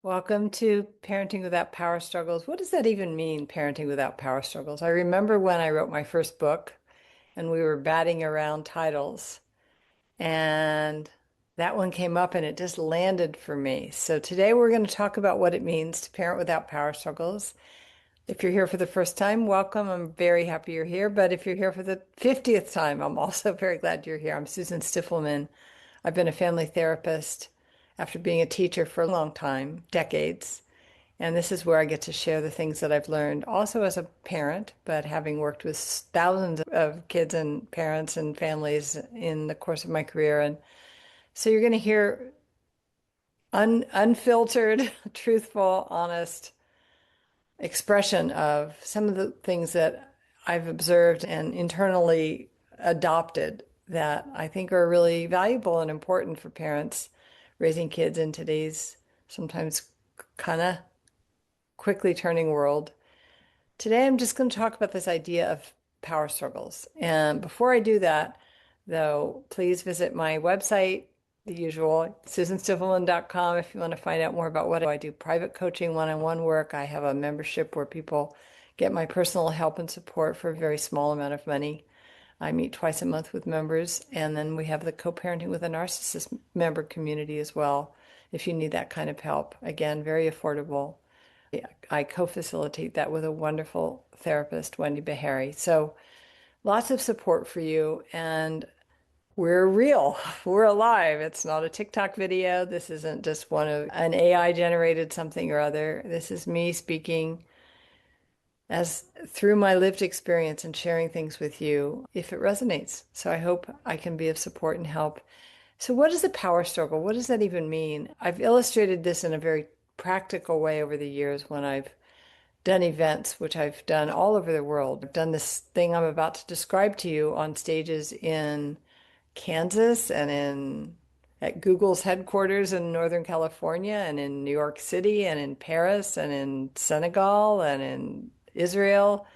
Welcome to Parenting Without Power Struggles. What does that even mean, parenting without power struggles? I remember when I wrote my first book and we were batting around titles, and that one came up and it just landed for me. So today we're going to talk about what it means to parent without power struggles. If you're here for the first time, welcome. I'm very happy you're here. But if you're here for the 50th time, I'm also very glad you're here. I'm Susan Stiffelman. I've been a family therapist after being a teacher for a long time, decades. And this is where I get to share the things that I've learned also as a parent, but having worked with thousands of kids and parents and families in the course of my career. And so you're going to hear unfiltered, truthful, honest expression of some of the things that I've observed and internally adopted that I think are really valuable and important for parents raising kids in today's sometimes kind of quickly turning world. Today, I'm just going to talk about this idea of power struggles. And before I do that, though, please visit my website, the usual, susanstiffelman.com, if you want to find out more about what I do. Private coaching, one-on-one work. I have a membership where people get my personal help and support for a very small amount of money. I meet twice a month with members, and then we have the co-parenting with a narcissist member community as well, if you need that kind of help. Again, very affordable. I co-facilitate that with a wonderful therapist, Wendy Beharry. So lots of support for you, and we're real. We're alive. It's not a TikTok video. This isn't just one of an AI generated something or other. This is me speaking as through my lived experience and sharing things with you if it resonates. So I hope I can be of support and help. So what is a power struggle? What does that even mean? I've illustrated this in a very practical way over the years when I've done events, which I've done all over the world. I've done this thing I'm about to describe to you on stages in Kansas and in at Google's headquarters in Northern California and in New York City and in Paris and in Senegal and in Israel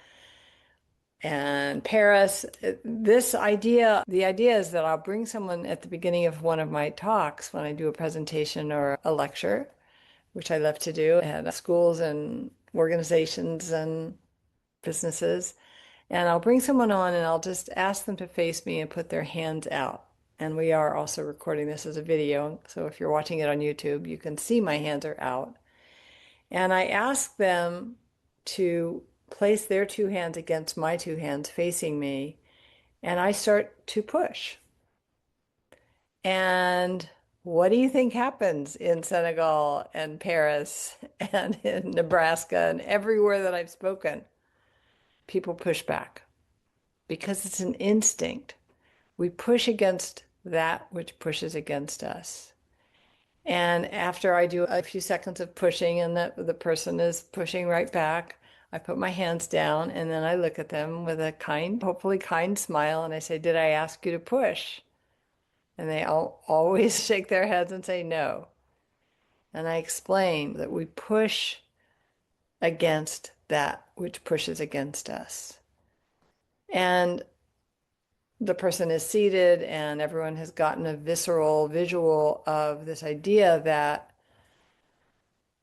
and Paris. This idea, the idea is that I'll bring someone at the beginning of one of my talks when I do a presentation or a lecture, which I love to do at schools and organizations and businesses. And I'll bring someone on and I'll just ask them to face me and put their hands out. And we are also recording this as a video. So if you're watching it on YouTube, you can see my hands are out. And I ask them to place their two hands against my two hands facing me. And I start to push. And what do you think happens in Senegal and Paris and in Nebraska and everywhere that I've spoken? People push back because it's an instinct. We push against that which pushes against us. And after I do a few seconds of pushing and the person is pushing right back, I put my hands down and then I look at them with a kind, hopefully kind smile, and I say, "Did I ask you to push?" And they all always shake their heads and say no. And I explain that we push against that which pushes against us. And the person is seated and everyone has gotten a visceral visual of this idea that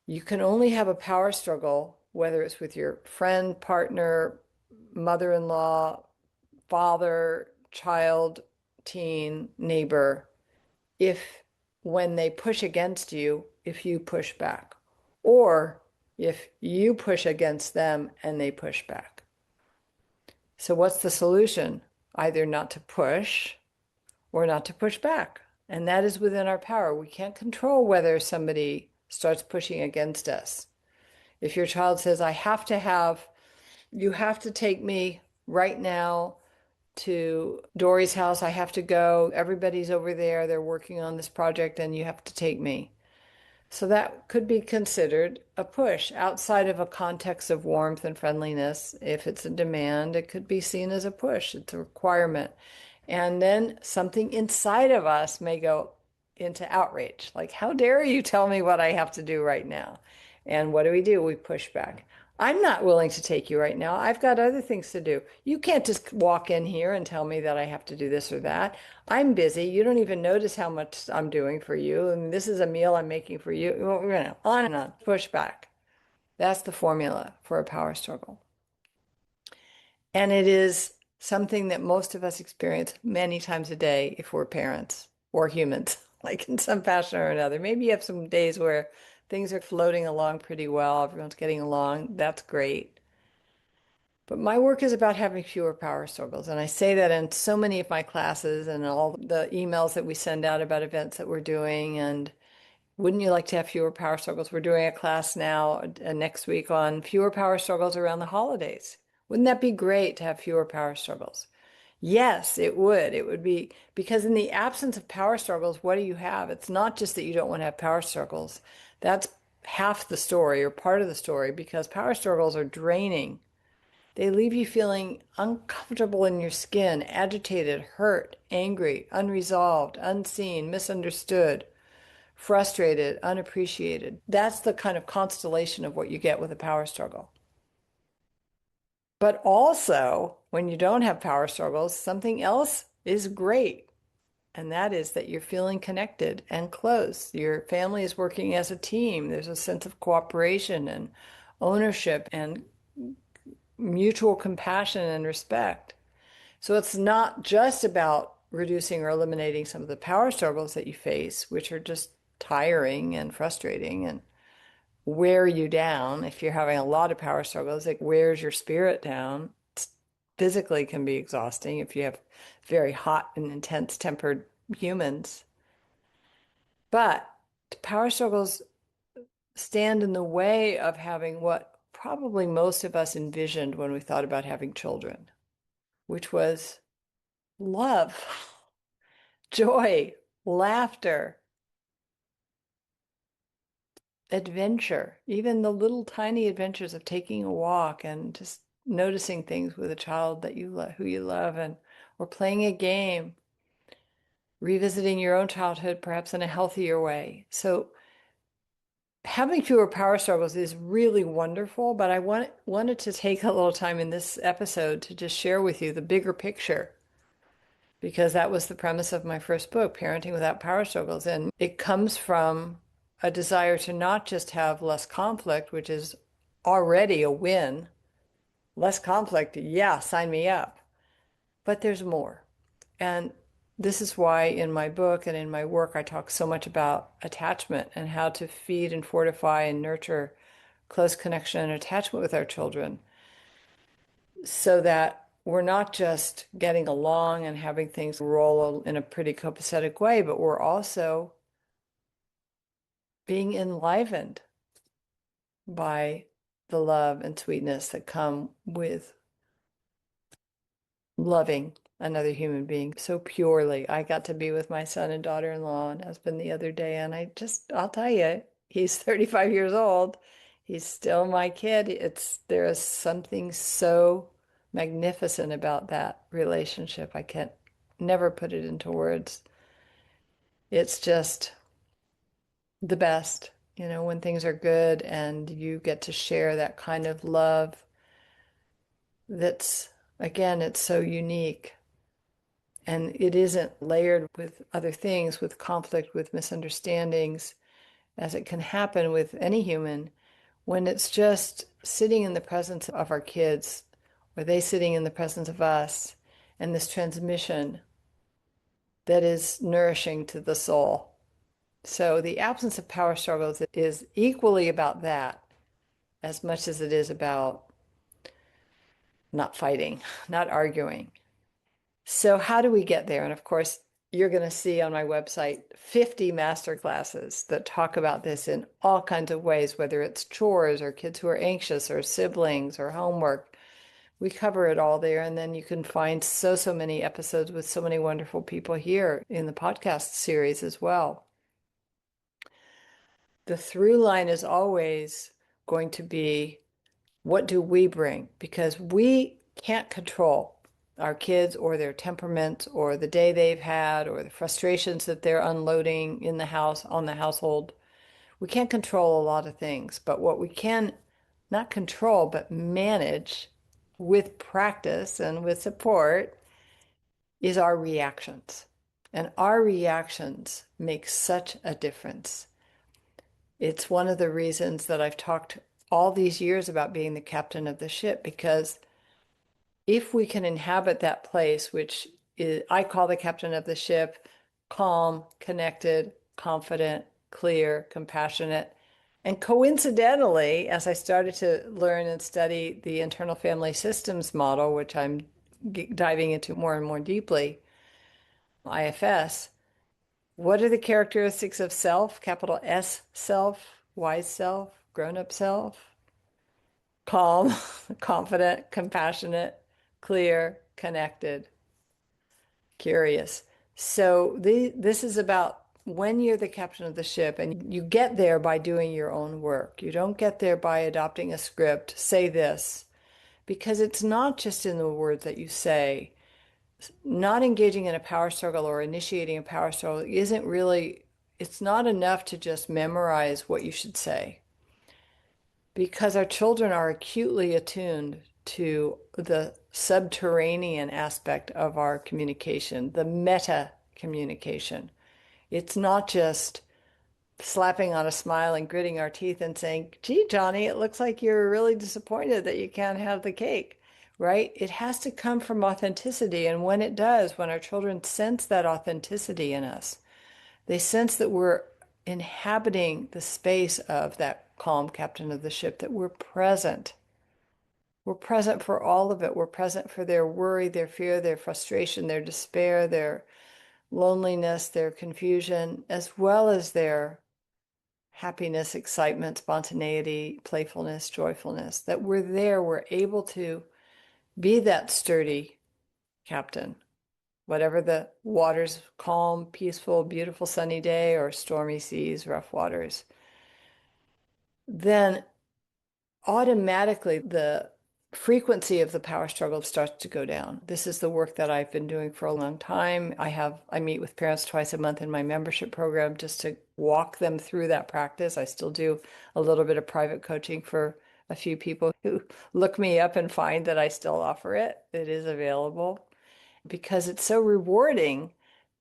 you can only have a power struggle, whether it's with your friend, partner, mother-in-law, father, child, teen, neighbor, if when they push against you, if you push back, or if you push against them and they push back. So what's the solution? Either not to push or not to push back. And that is within our power. We can't control whether somebody starts pushing against us. If your child says, you have to take me right now to Dory's house, I have to go, everybody's over there, they're working on this project, and you have to take me. So that could be considered a push outside of a context of warmth and friendliness. If it's a demand, it could be seen as a push. It's a requirement. And then something inside of us may go into outrage. Like, how dare you tell me what I have to do right now? And what do? We push back. I'm not willing to take you right now. I've got other things to do. You can't just walk in here and tell me that I have to do this or that. I'm busy. You don't even notice how much I'm doing for you. And this is a meal I'm making for you. On and on. Push back. That's the formula for a power struggle. And it is something that most of us experience many times a day if we're parents or humans, like in some fashion or another. Maybe you have some days where things are floating along pretty well, everyone's getting along. That's great. But my work is about having fewer power struggles. And I say that in so many of my classes and all the emails that we send out about events that we're doing. And wouldn't you like to have fewer power struggles? We're doing a class now next week on fewer power struggles around the holidays. Wouldn't that be great to have fewer power struggles? Yes, it would. It would be because in the absence of power struggles, what do you have? It's not just that you don't want to have power struggles. That's half the story or part of the story because power struggles are draining. They leave you feeling uncomfortable in your skin, agitated, hurt, angry, unresolved, unseen, misunderstood, frustrated, unappreciated. That's the kind of constellation of what you get with a power struggle. But also, when you don't have power struggles, something else is great. And that is that you're feeling connected and close. Your family is working as a team. There's a sense of cooperation and ownership and mutual compassion and respect. So it's not just about reducing or eliminating some of the power struggles that you face, which are just tiring and frustrating and wear you down. If you're having a lot of power struggles, it wears your spirit down. It's physically can be exhausting if you have very hot and intense tempered humans. But power struggles stand in the way of having what probably most of us envisioned when we thought about having children, which was love, joy, laughter, adventure, even the little tiny adventures of taking a walk and just noticing things with a child that you love, who you love, and or playing a game, revisiting your own childhood, perhaps in a healthier way. So having fewer power struggles is really wonderful, but wanted to take a little time in this episode to just share with you the bigger picture because that was the premise of my first book, Parenting Without Power Struggles. And it comes from a desire to not just have less conflict, which is already a win. Less conflict, yeah, sign me up. But there's more. And this is why in my book and in my work, I talk so much about attachment and how to feed and fortify and nurture close connection and attachment with our children so that we're not just getting along and having things roll in a pretty copacetic way, but we're also being enlivened by the love and sweetness that come with loving another human being so purely. I got to be with my son and daughter-in-law and husband the other day, and I'll tell you, he's 35 years old. He's still my kid. There is something so magnificent about that relationship. I can't never put it into words. It's just the best, when things are good and you get to share that kind of love that's, again, it's so unique. And it isn't layered with other things, with conflict, with misunderstandings, as it can happen with any human, when it's just sitting in the presence of our kids, or they sitting in the presence of us, and this transmission that is nourishing to the soul. So the absence of power struggles is equally about that as much as it is about not fighting, not arguing. So how do we get there? And of course, you're going to see on my website 50 master classes that talk about this in all kinds of ways, whether it's chores or kids who are anxious or siblings or homework. We cover it all there. And then you can find so many episodes with so many wonderful people here in the podcast series as well. The through line is always going to be, what do we bring? Because we can't control our kids or their temperament or the day they've had or the frustrations that they're unloading in the house, on the household. We can't control a lot of things, but what we can not control, but manage with practice and with support is our reactions. And our reactions make such a difference. It's one of the reasons that I've talked all these years about being the captain of the ship, because if we can inhabit that place, which is, I call the captain of the ship, calm, connected, confident, clear, compassionate. And coincidentally, as I started to learn and study the internal family systems model, which I'm diving into more and more deeply, IFS, what are the characteristics of self? Capital S self, wise self, grown-up self, calm, confident, compassionate, clear, connected, curious. So this is about when you're the captain of the ship, and you get there by doing your own work. You don't get there by adopting a script, say this, because it's not just in the words that you say. Not engaging in a power struggle or initiating a power struggle isn't really, it's not enough to just memorize what you should say, because our children are acutely attuned to the subterranean aspect of our communication, the meta communication. It's not just slapping on a smile and gritting our teeth and saying, gee, Johnny, it looks like you're really disappointed that you can't have the cake, right? It has to come from authenticity. And when it does, when our children sense that authenticity in us, they sense that we're inhabiting the space of that calm captain of the ship, that we're present. We're present for all of it. We're present for their worry, their fear, their frustration, their despair, their loneliness, their confusion, as well as their happiness, excitement, spontaneity, playfulness, joyfulness, that we're there, we're able to be that sturdy captain, whatever the waters, calm, peaceful, beautiful, sunny day, or stormy seas, rough waters. Then automatically the frequency of the power struggle starts to go down. This is the work that I've been doing for a long time. I meet with parents twice a month in my membership program just to walk them through that practice. I still do a little bit of private coaching for a few people who look me up and find that I still offer it. It is available because it's so rewarding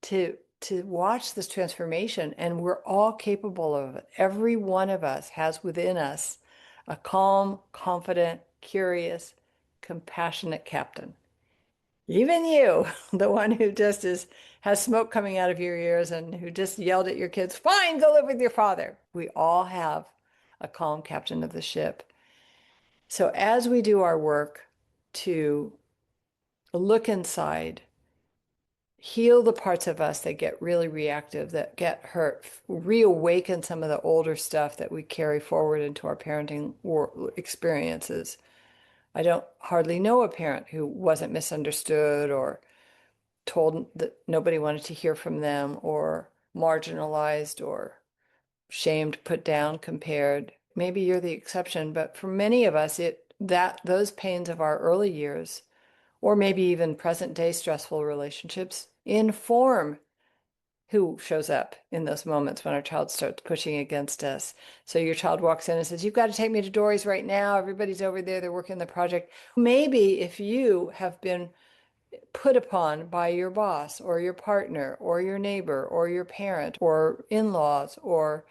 to watch this transformation, and we're all capable of it. Every one of us has within us a calm, confident, curious, compassionate captain. Even you, the one who just has smoke coming out of your ears and who just yelled at your kids, fine, go live with your father. We all have a calm captain of the ship. So as we do our work to look inside, heal the parts of us that get really reactive, that get hurt, reawaken some of the older stuff that we carry forward into our parenting experiences. I don't hardly know a parent who wasn't misunderstood or told that nobody wanted to hear from them or marginalized or shamed, put down, compared. Maybe you're the exception, but for many of us, those pains of our early years, or maybe even present day stressful relationships, inform who shows up in those moments when our child starts pushing against us. So your child walks in and says, you've got to take me to Dory's right now. Everybody's over there. They're working the project. Maybe if you have been put upon by your boss or your partner or your neighbor or your parent or in-laws or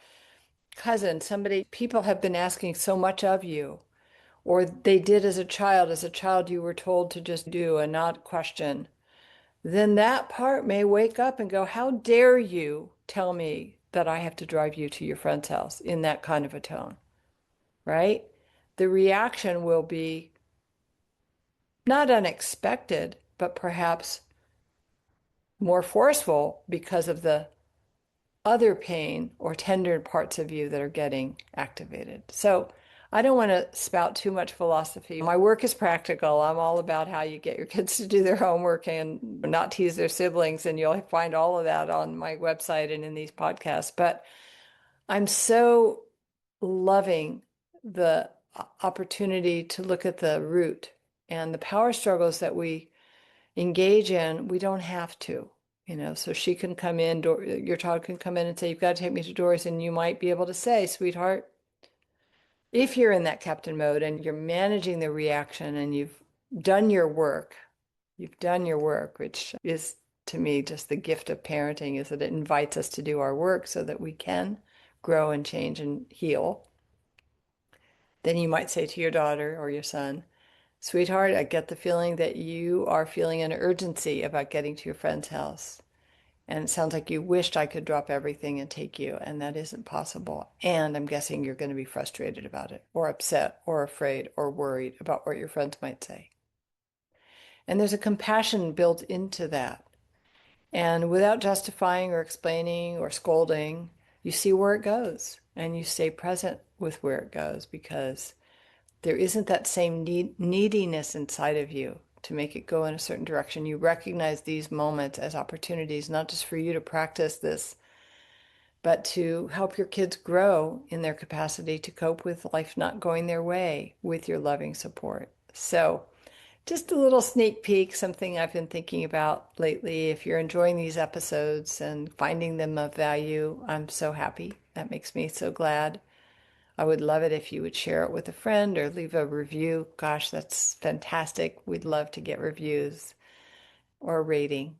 cousin, somebody, people have been asking so much of you, or they did as a child you were told to just do and not question, then that part may wake up and go, how dare you tell me that I have to drive you to your friend's house in that kind of a tone, right? The reaction will be not unexpected, but perhaps more forceful because of the other pain or tender parts of you that are getting activated. So I don't want to spout too much philosophy. My work is practical. I'm all about how you get your kids to do their homework and not tease their siblings. And you'll find all of that on my website and in these podcasts. But I'm so loving the opportunity to look at the root and the power struggles that we engage in. We don't have to. So she can come in, your child can come in and say, you've got to take me to Doris, and you might be able to say, sweetheart, if you're in that captain mode and you're managing the reaction and done your work, you've done your work, which is to me just the gift of parenting, is that it invites us to do our work so that we can grow and change and heal. Then you might say to your daughter or your son, sweetheart, I get the feeling that you are feeling an urgency about getting to your friend's house. And it sounds like you wished I could drop everything and take you, and that isn't possible. And I'm guessing you're going to be frustrated about it, or upset, or afraid, or worried about what your friends might say. And there's a compassion built into that. And without justifying or explaining or scolding, you see where it goes and you stay present with where it goes because there isn't that same neediness inside of you to make it go in a certain direction. You recognize these moments as opportunities, not just for you to practice this, but to help your kids grow in their capacity to cope with life not going their way with your loving support. So, just a little sneak peek, something I've been thinking about lately. If you're enjoying these episodes and finding them of value, I'm so happy. That makes me so glad. I would love it if you would share it with a friend or leave a review. Gosh, that's fantastic. We'd love to get reviews or a rating.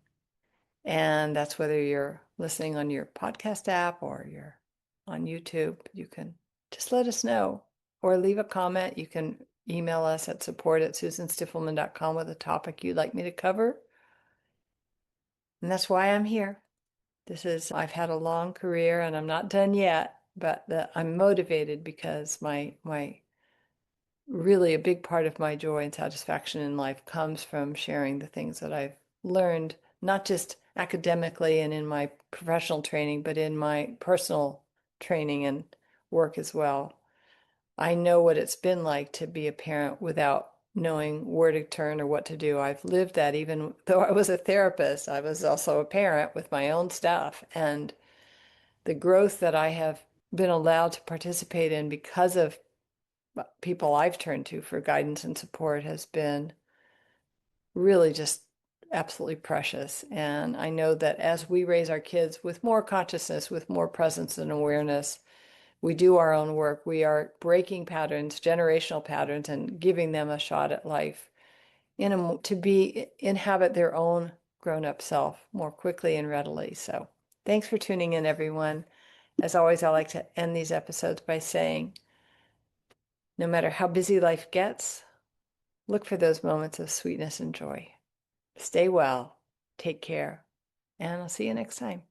And that's whether you're listening on your podcast app or you're on YouTube. You can just let us know or leave a comment. You can email us at support@susanstiffelman.com with a topic you'd like me to cover. And that's why I'm here. I've had a long career and I'm not done yet, but I'm motivated because my really a big part of my joy and satisfaction in life comes from sharing the things that I've learned, not just academically and in my professional training, but in my personal training and work as well. I know what it's been like to be a parent without knowing where to turn or what to do. I've lived that even though I was a therapist, I was also a parent with my own stuff. And the growth that I have been allowed to participate in because of people I've turned to for guidance and support has been really just absolutely precious. And I know that as we raise our kids with more consciousness, with more presence and awareness, we do our own work. We are breaking patterns, generational patterns, and giving them a shot at life to inhabit their own grown-up self more quickly and readily. So thanks for tuning in, everyone. As always, I like to end these episodes by saying, no matter how busy life gets, look for those moments of sweetness and joy. Stay well, take care, and I'll see you next time.